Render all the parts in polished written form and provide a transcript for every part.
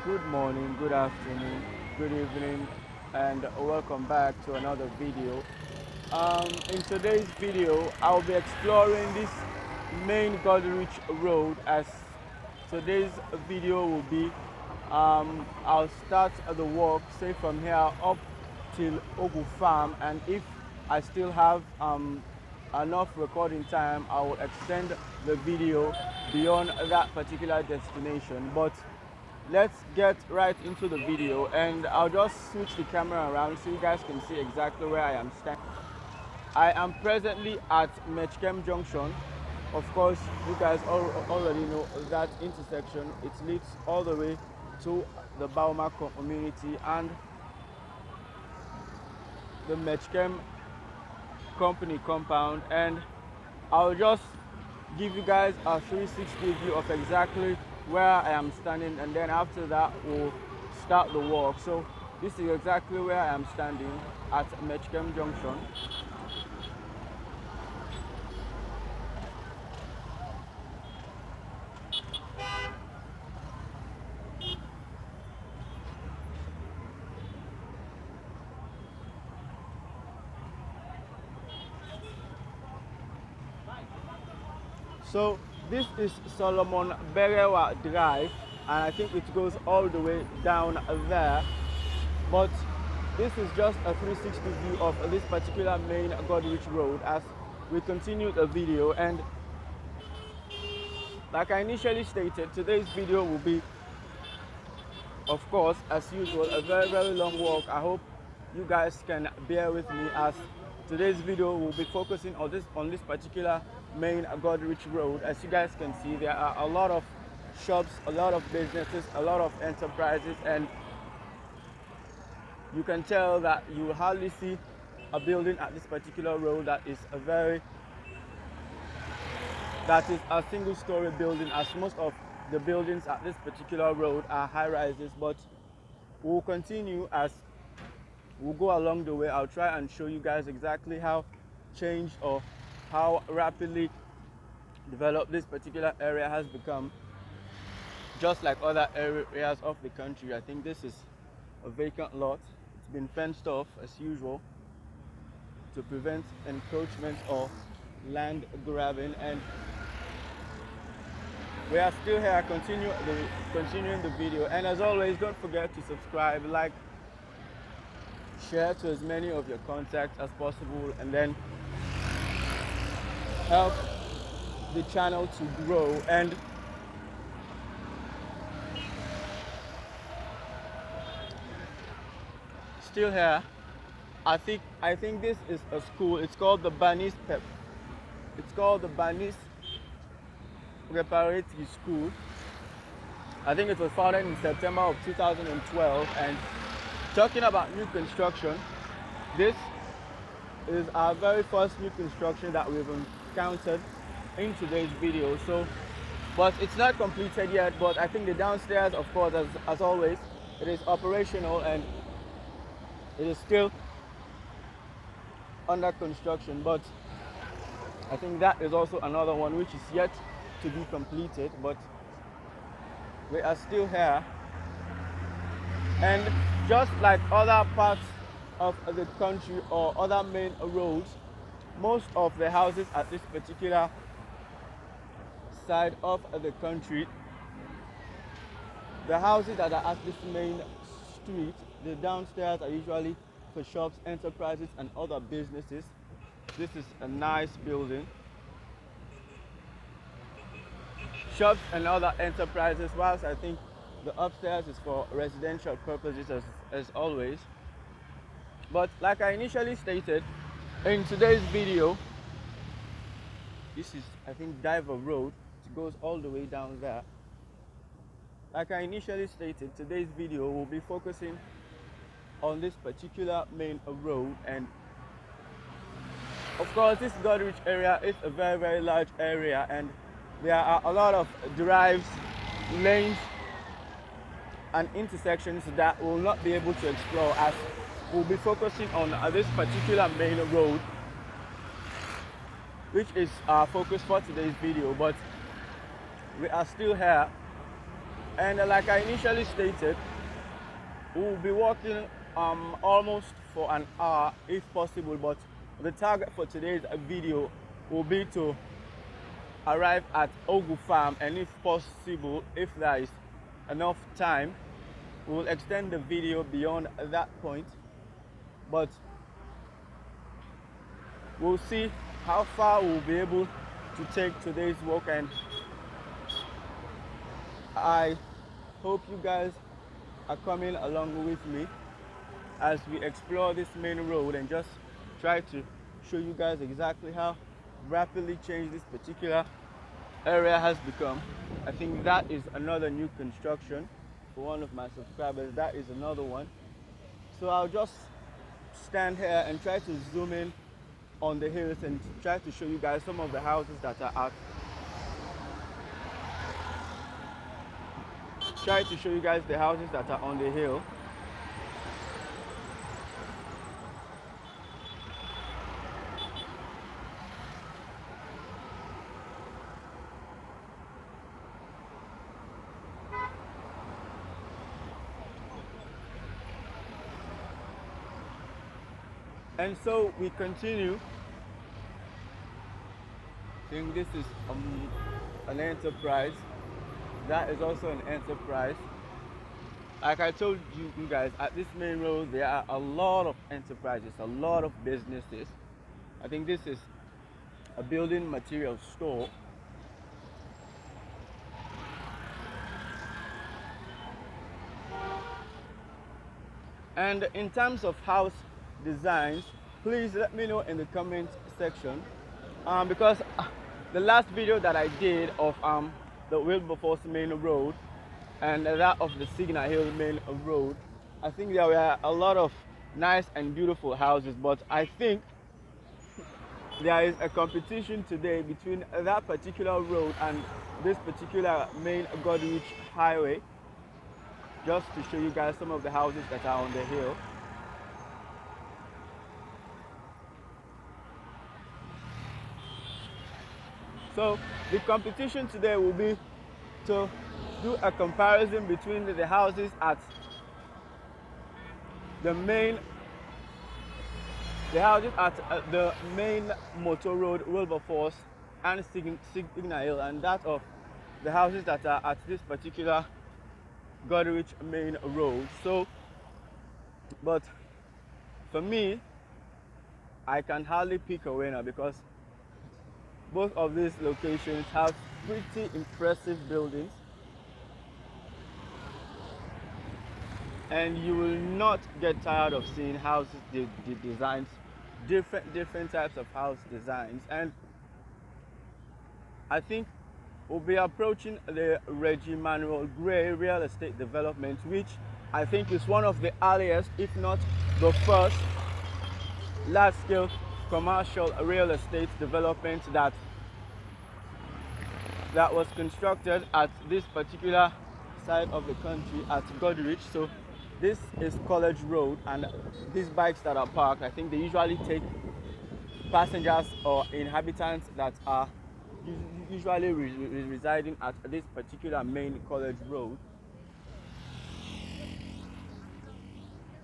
Good morning, good afternoon, good evening, and welcome back to another video. In today's video, I'll be exploring this main Goderich road. As today's video will be, I'll start the walk, say from here up till Ogoo farm, and if I still have enough recording time, I will extend the video beyond that particular destination. But let's get right into the video, and I'll just switch the camera around so you guys can see exactly where I am standing. I am presently at Metchem Junction. Of course, you guys already know that intersection. It leads all the way to the Bauma community and the Metchem company compound, and I'll just give you guys a 360 view of exactly where I am standing, and then after that we'll start the walk. So this is exactly where I am standing at Metchem Junction. So this is Solomon Berewa Drive, and I think it goes all the way down there. But this is just a 360 view of this particular main Goderich road as we continue the video. And like I initially stated, today's video will be, of course, as usual, a very long walk. I hope you guys can bear with me as today's video will be focusing on this particular main Goderich road. As you guys can see, there are a lot of shops, a lot of businesses, a lot of enterprises, and you can tell that you hardly see a building at this particular road that is a single story building, as most of the buildings at this particular road are high rises. But we'll continue as we'll go along the way. I'll try and show you guys exactly how changed or how rapidly developed this particular area has become, just like other areas of the country. I think this is a vacant lot. It's been fenced off as usual to prevent encroachment or land grabbing, and we are still here continuing the video. And as always, don't forget to subscribe, like, share to as many of your contacts as possible, and then help the channel to grow. And still here, I think this is a school. It's called the Banis Pep. It's called the Banis Preparatory School. I think it was founded in September of 2012. And talking about new construction, this is our very first new construction that we've encountered in today's video. So, but it's not completed yet. But I think the downstairs, of course, as always, it is operational and it is still under construction. But I think that is also another one which is yet to be completed. But we are still here, and just like other parts of the country or other main roads, most of the houses at this particular side of the country, the houses that are at this main street, the downstairs are usually for shops, enterprises, and other businesses. This is a nice building. Shops and other enterprises, whilst I think the upstairs is for residential purposes as always. But like I initially stated, in today's video, this is, I think, Diver Road. It goes all the way down there. Like I initially stated, today's video will be focusing on this particular main road. And of course, this Goderich area is a very large area, and there are a lot of drives, lanes, and intersections that we'll not be able to explore, as we'll be focusing on this particular main road, which is our focus for today's video. But we are still here And like I initially stated, we'll be walking almost for an hour if possible, but the target for today's video will be to arrive at Ogoo farm, and if possible, if there is enough time, we'll extend the video beyond that point. But we'll see how far we'll be able to take today's walk, and I hope you guys are coming along with me as we explore this main road and just try to show you guys exactly how rapidly changed this particular area has become. I think that is another new construction for one of my subscribers. That is another one. So I'll just stand here and try to zoom in on the hills and try to show you guys some of the houses that are out. Try to show you guys the houses that are on the hill. And so we continue. I think this is an enterprise. That is also an enterprise. Like I told you guys, at this main road there are a lot of enterprises, a lot of businesses. I think this is a building material store. And in terms of house designs, please let me know in the comment section, because the last video that I did of the Wilberforce main road and that of the Signal Hill main road, I think there were a lot of nice and beautiful houses, but I think there is a competition today between that particular road and this particular main Goderich highway, just to show you guys some of the houses that are on the hill. So the competition today will be to do a comparison between the houses at the main motor road Wilberforce and Signal Hill, and that of the houses that are at this particular Goderich main road. So, but for me, I can hardly pick a winner because both of these locations have pretty impressive buildings, and you will not get tired of seeing houses, the designs, different types of house designs. And I think we'll be approaching the Reggie Manuel Gray real estate development, which I think is one of the earliest, if not the first, large-scale commercial real estate development that was constructed at this particular side of the country at Goderich. So this is College Road, and these bikes that are parked, I think they usually take passengers or inhabitants that are usually residing at this particular main College Road.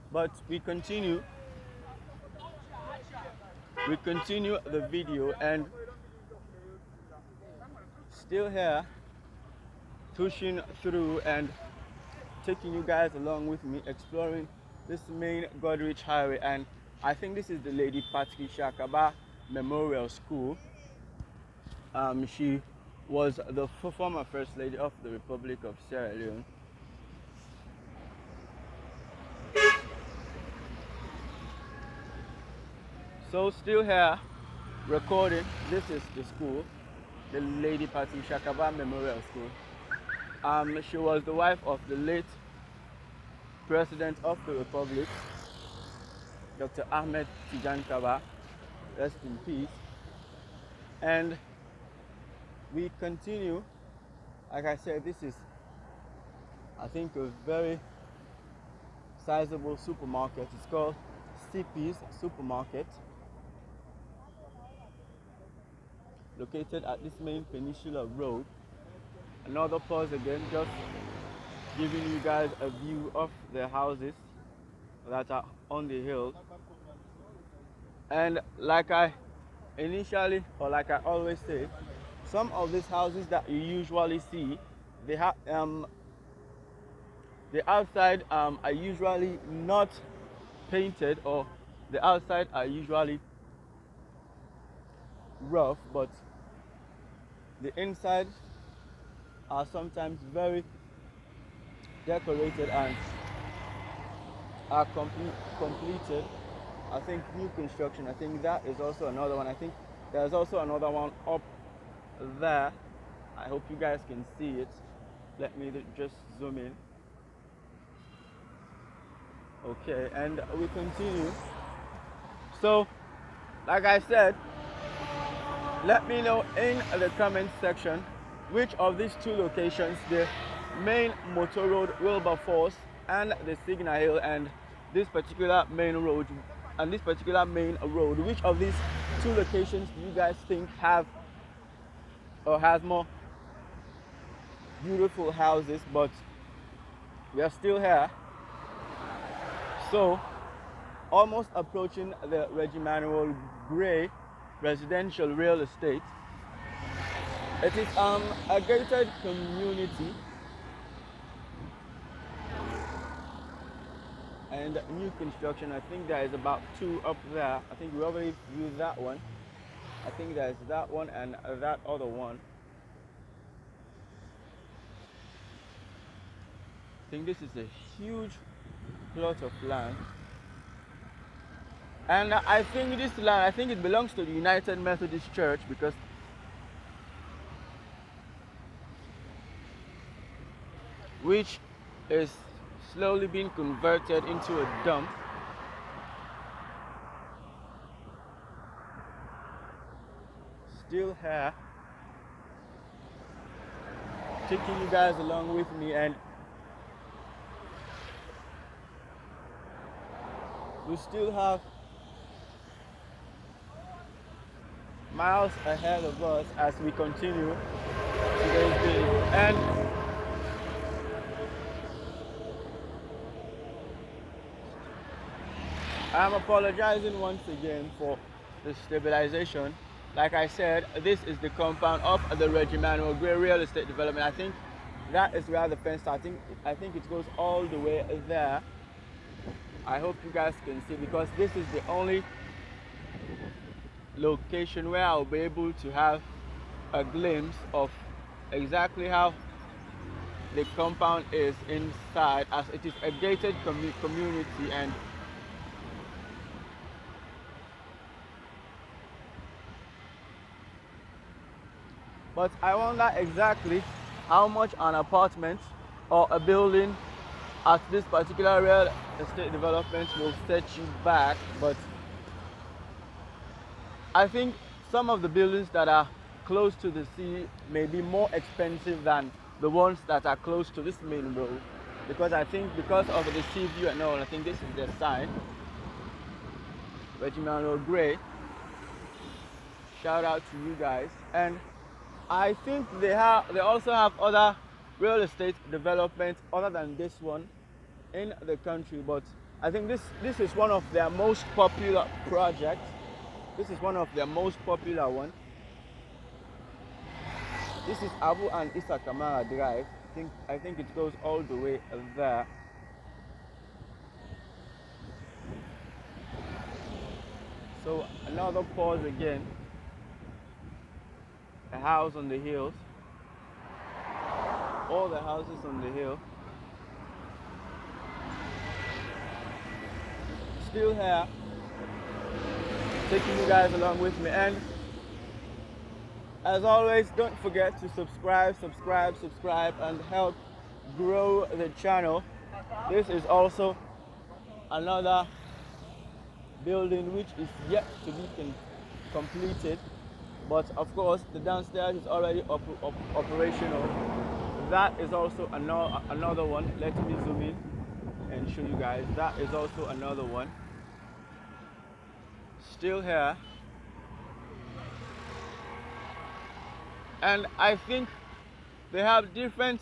But we continue the video, and still here pushing through and taking you guys along with me, exploring this main Goderich highway. And I think this is the Lady Patricia Kaba Memorial School. She was the former First Lady of the Republic of Sierra Leone. So still here recording. This is the school, the Lady Patricia Kaba Memorial School. She was the wife of the late President of the Republic, Dr. Ahmed Tijan Kaba, rest in peace. And we continue. Like I said, this is, I think, a very sizable supermarket. It's called CP's Supermarket, located at this main Peninsula Road. Another pause again, just giving you guys a view of the houses that are on the hill. And like I initially, or like I always say, some of these houses that you usually see, they have the outside are usually not painted, or the outside are usually rough, but the inside are sometimes very decorated and are completed. I think new construction. I think that is also another one. I think there's also another one up there. I hope you guys can see it. Let me just zoom in. Okay, and we continue. So, like I said, let me know in the comment section which of these two locations, the main motor road Wilberforce and the Signal Hill, and this particular main road, which of these two locations do you guys think have or has more beautiful houses? But we are still here, so almost approaching the Regimanuel Gray residential real estate. It is a gated community and new construction. I think there is about two up there. I think we already viewed that one. I think there's that one and that other one. I think this is a huge plot of land. And I think this land, I think it belongs to the United Methodist Church, because which is slowly being converted into a dump. Still here, taking you guys along with me, and we still have miles ahead of us as we continue today's video. And I'm apologizing once again for the stabilization. Like I said, this is the compound of the Regimanuel Gray real estate development. I think that is where the fence starts. I think it goes all the way there. I hope you guys can see, because this is the only location where I'll be able to have a glimpse of exactly how the compound is inside, as it is a gated community. And but I wonder exactly how much an apartment or a building at this particular real estate development will set you back. But I think some of the buildings that are close to the sea may be more expensive than the ones that are close to this main road, because I think because of the sea view and all, I think this is their sign, Regimanuel Gray. Shout out to you guys. And I think they also have other real estate developments other than this one in the country, but I think this is one of their most popular projects. This is one of their most popular ones. This is Abu and Isa Kamara Drive. I think it goes all the way there. So another pause again. A house on the hills. All the houses on the hill. Still here, taking you guys along with me. And as always, don't forget to subscribe, and help grow the channel. This is also another building which is yet to be completed, but of course the downstairs is already operational. That is also another one. Let me zoom in and show you guys. That is also another one. Still here. And I think they have different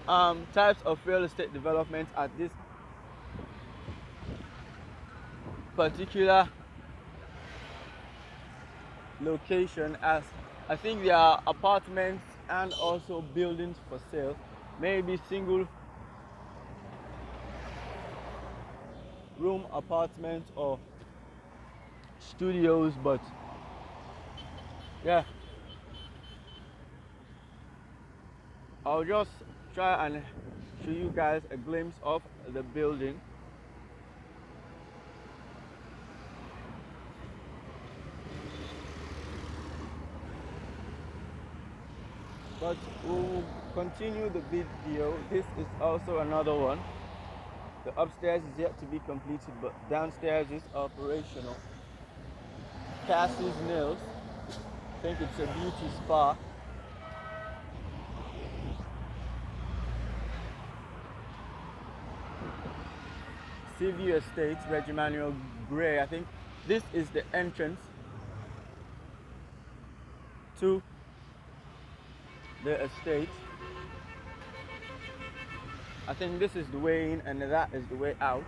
types of real estate development at this particular location, as I think there are apartments and also buildings for sale, maybe single room apartments or studios, but yeah, I'll just try and show you guys a glimpse of the building. But we'll continue the video. This is also another one. The upstairs is yet to be completed, but downstairs is operational. Cassie's Nails. I think it's a beauty spa. Seaview Estates, Reggie Manuel Gray. I think this is the entrance to the estate. I think this is the way in and that is the way out.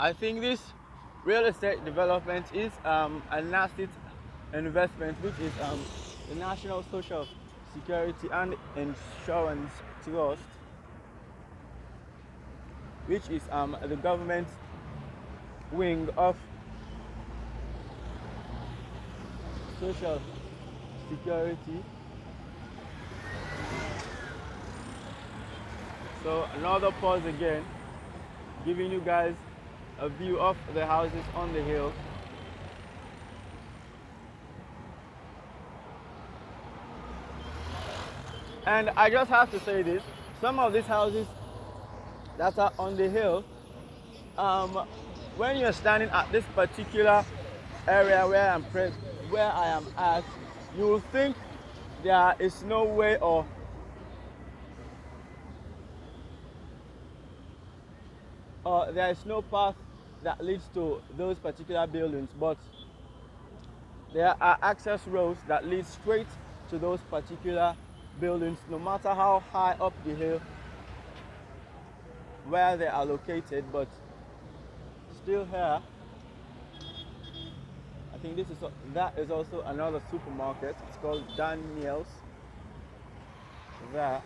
I think this real estate development is an asset investment, which is the National Social Security and Insurance Trust, which is the government wing of Social Security. So another pause again, giving you guys a view of the houses on the hill. And I just have to say this, some of these houses that are on the hill, when you're standing at this particular area where I am at, you will think there is no way or there is no path that leads to those particular buildings, but there are access roads that lead straight to those particular buildings, no matter how high up the hill where they are located. But still here, I think that is also another supermarket. It's called Daniel's there.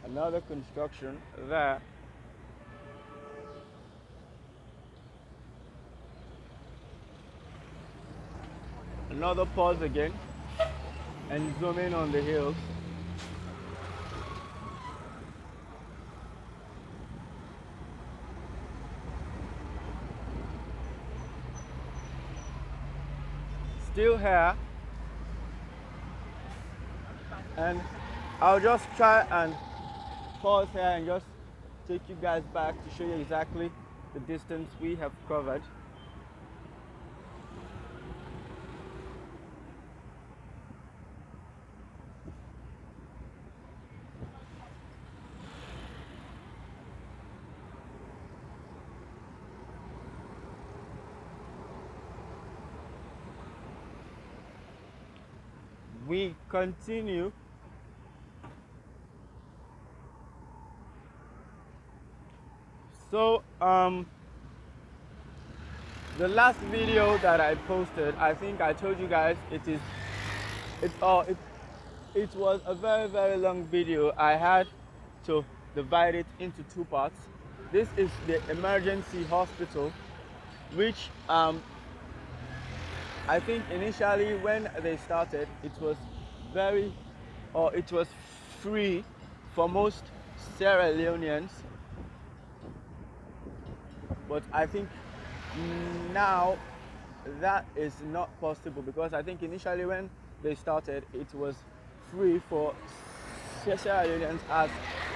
Another construction there. Another pause again and zoom in on the hills. Still here, and I'll just try and pause here and just take you guys back to show you exactly the distance we have covered. We continue. So the last video that I posted, I think I told you guys it was a very long video. I had to divide it into two parts. This is the emergency hospital, which I think initially when they started, it was free for most Sierra Leoneans. But I think now that is not possible, because I think initially when they started, it was free for Sierra Leoneans, as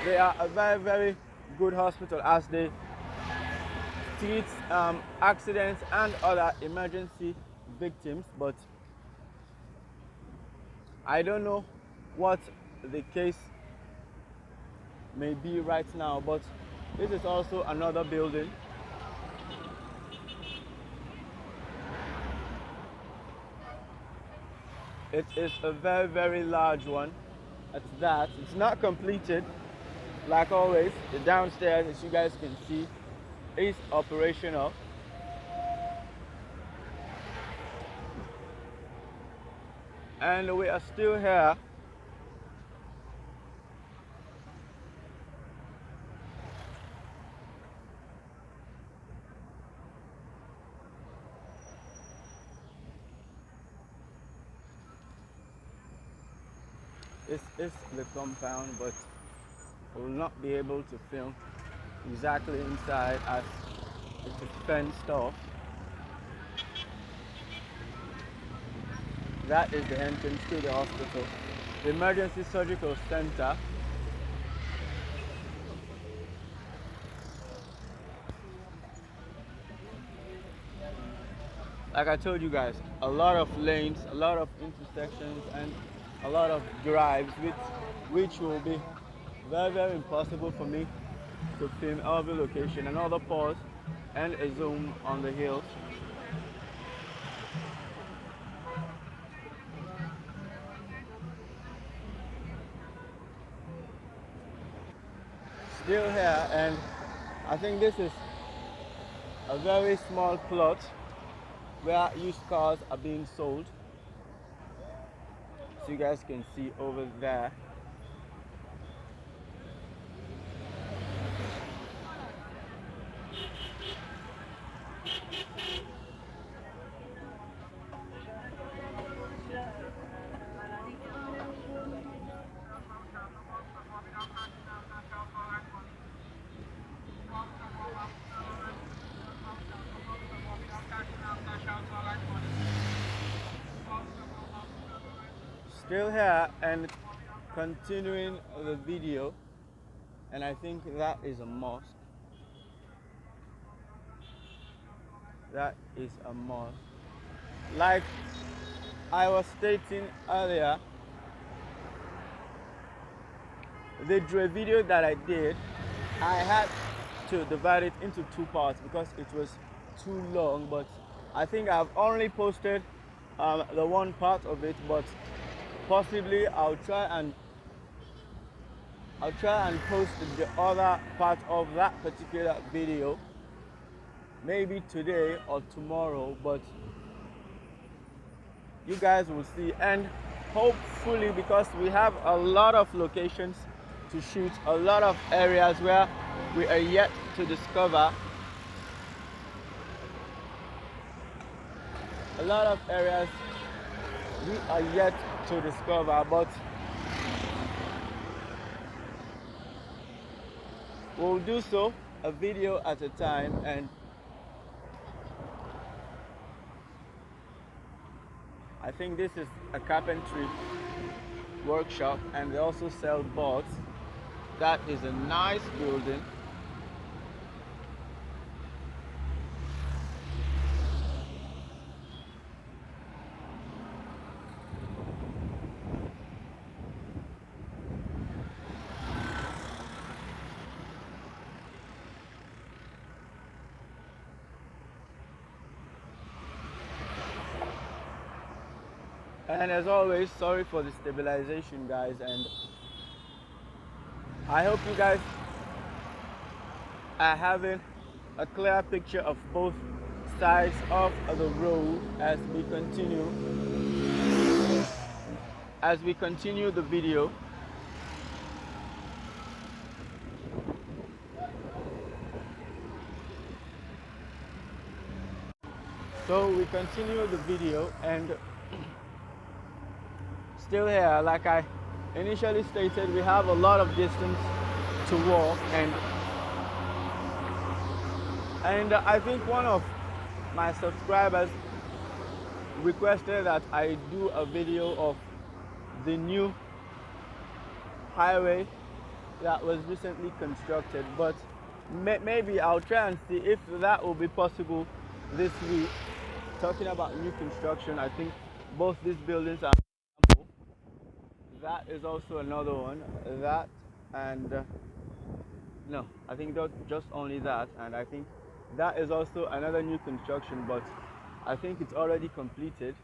they are a very, very good hospital, as they treat accidents and other emergency victims. But I don't know what the case may be right now, but this is also another building. It is a very, very large one at that. It's not completed, like always. The downstairs, as you guys can see, is operational. And we are still here. This is the compound, but I will not be able to film exactly inside as it is fenced off. That is the entrance to the hospital, the emergency surgical center. Like I told you guys, a lot of lanes, a lot of intersections, and a lot of drives, which will be very, very impossible for me to film every location. Another pause and a zoom on the hills. Still here, and I think this is a very small plot where used cars are being sold. So you guys can see over there. Still here and continuing the video, and I think that is a mosque. That is a mosque. Like I was stating earlier, the video that I did, I had to divide it into two parts because it was too long, but I think I've only posted the one part of it, but possibly I'll try and post the other part of that particular video maybe today or tomorrow, but you guys will see. And hopefully, because we have a lot of locations to shoot, a lot of areas where we are yet to discover, a lot of areas we are yet to discover, but we'll do so a video at a time. And I think this is a carpentry workshop, and they also sell boards. That is a nice building. And as always, sorry for the stabilization, guys, and I hope you guys are having a clear picture of both sides of the road as we continue the video. So we continue the video, and still here, like I initially stated, we have a lot of distance to walk, and I think one of my subscribers requested that I do a video of the new highway that was recently constructed, but maybe I'll try and see if that will be possible this week. Talking about new construction, I think both these buildings are example. That is also another one. That and no, I think not just only that, and I think that is also another new construction, but I think it's already completed.